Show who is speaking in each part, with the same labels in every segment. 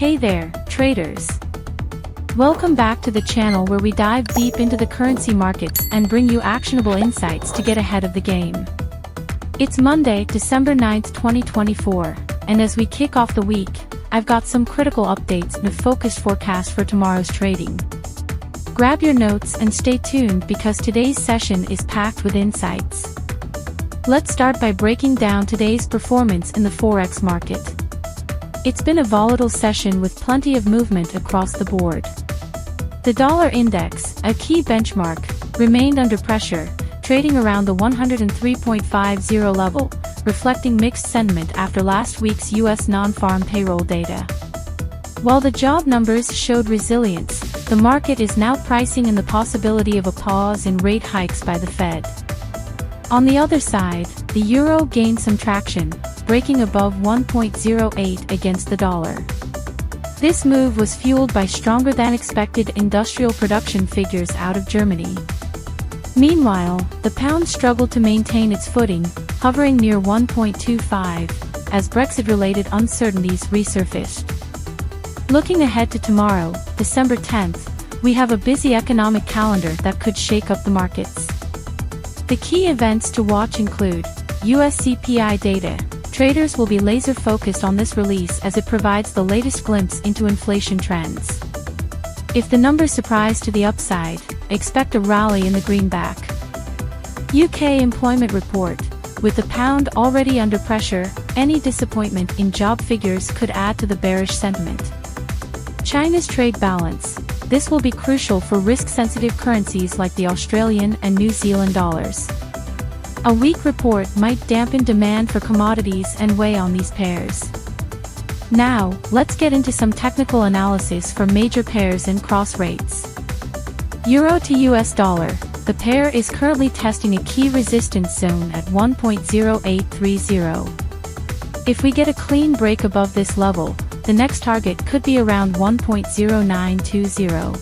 Speaker 1: Hey there, traders! Welcome back to the channel where we dive deep into the currency markets and bring you actionable insights to get ahead of the game. It's Monday, December 9th, 2024, and as we kick off the week, I've got some critical updates and a focused forecast for tomorrow's trading. Grab your notes and stay tuned because today's session is packed with insights. Let's start by breaking down today's performance in the Forex market. It's been a volatile session with plenty of movement across the board. The dollar index, a key benchmark, remained under pressure, trading around the 103.50 level, reflecting mixed sentiment after last week's U.S. non-farm payroll data. While the job numbers showed resilience, the market is now pricing in the possibility of a pause in rate hikes by the Fed. On the other side, the euro gained some traction, breaking above 1.08 against the dollar. This move was fueled by stronger-than-expected industrial production figures out of Germany. Meanwhile, the pound struggled to maintain its footing, hovering near 1.25, as Brexit-related uncertainties resurfaced. Looking ahead to tomorrow, December 10th, we have a busy economic calendar that could shake up the markets. The key events to watch include US CPI data. Traders will be laser-focused on this release as it provides the latest glimpse into inflation trends. If the numbers surprise to the upside, expect a rally in the greenback. UK employment report. With the pound already under pressure, any disappointment in job figures could add to the bearish sentiment. China's trade balance. This will be crucial for risk-sensitive currencies like the Australian and New Zealand dollars. A weak report might dampen demand for commodities and weigh on these pairs. Now, let's get into some technical analysis for major pairs and cross rates. Euro to US dollar. The pair is currently testing a key resistance zone at 1.0830. If we get a clean break above this level, the next target could be around 1.0920.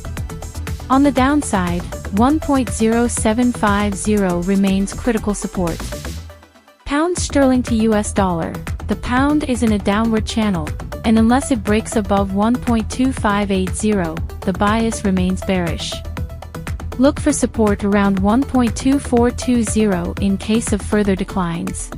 Speaker 1: On the downside, 1.0750 remains critical support. Pound sterling to US dollar. The pound is in a downward channel, and unless it breaks above 1.2580, the bias remains bearish. Look for support around 1.2420 in case of further declines.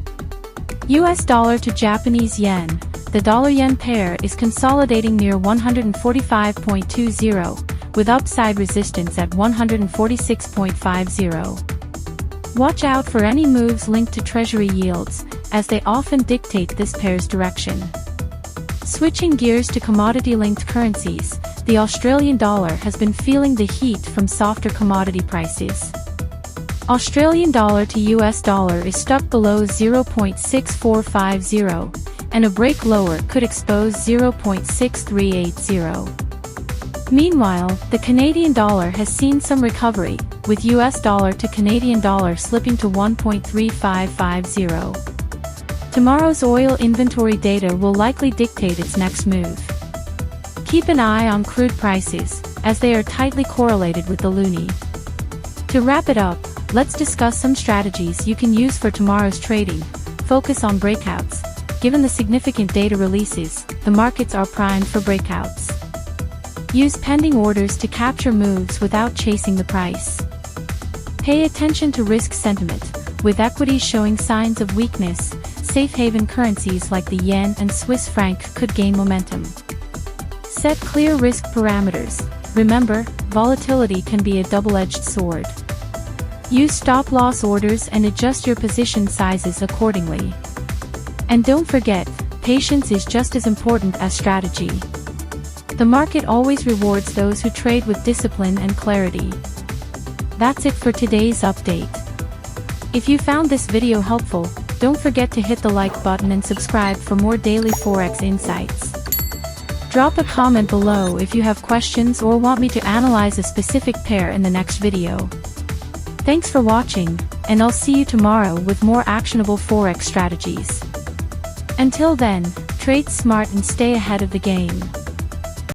Speaker 1: US dollar to Japanese yen. The dollar-yen pair is consolidating near 145.20, with upside resistance at 146.50. Watch out for any moves linked to treasury yields, as they often dictate this pair's direction. Switching gears to commodity-linked currencies, the Australian dollar has been feeling the heat from softer commodity prices. Australian dollar to US dollar is stuck below 0.6450, and a break lower could expose 0.6380. Meanwhile, the Canadian dollar has seen some recovery, with US dollar to Canadian dollar slipping to 1.3550. Tomorrow's oil inventory data will likely dictate its next move. Keep an eye on crude prices, as they are tightly correlated with the loonie. To wrap it up, let's discuss some strategies you can use for tomorrow's trading. Focus on breakouts. Given the significant data releases, the markets are primed for breakouts. Use pending orders to capture moves without chasing the price. Pay attention to risk sentiment. With equities showing signs of weakness, safe haven currencies like the yen and Swiss franc could gain momentum. Set clear risk parameters. Remember, volatility can be a double-edged sword. Use stop-loss orders and adjust your position sizes accordingly. And don't forget, patience is just as important as strategy. The market always rewards those who trade with discipline and clarity. That's it for today's update. If you found this video helpful, don't forget to hit the like button and subscribe for more daily Forex insights. Drop a comment below if you have questions or want me to analyze a specific pair in the next video. Thanks for watching, and I'll see you tomorrow with more actionable Forex strategies. Until then, trade smart and stay ahead of the game.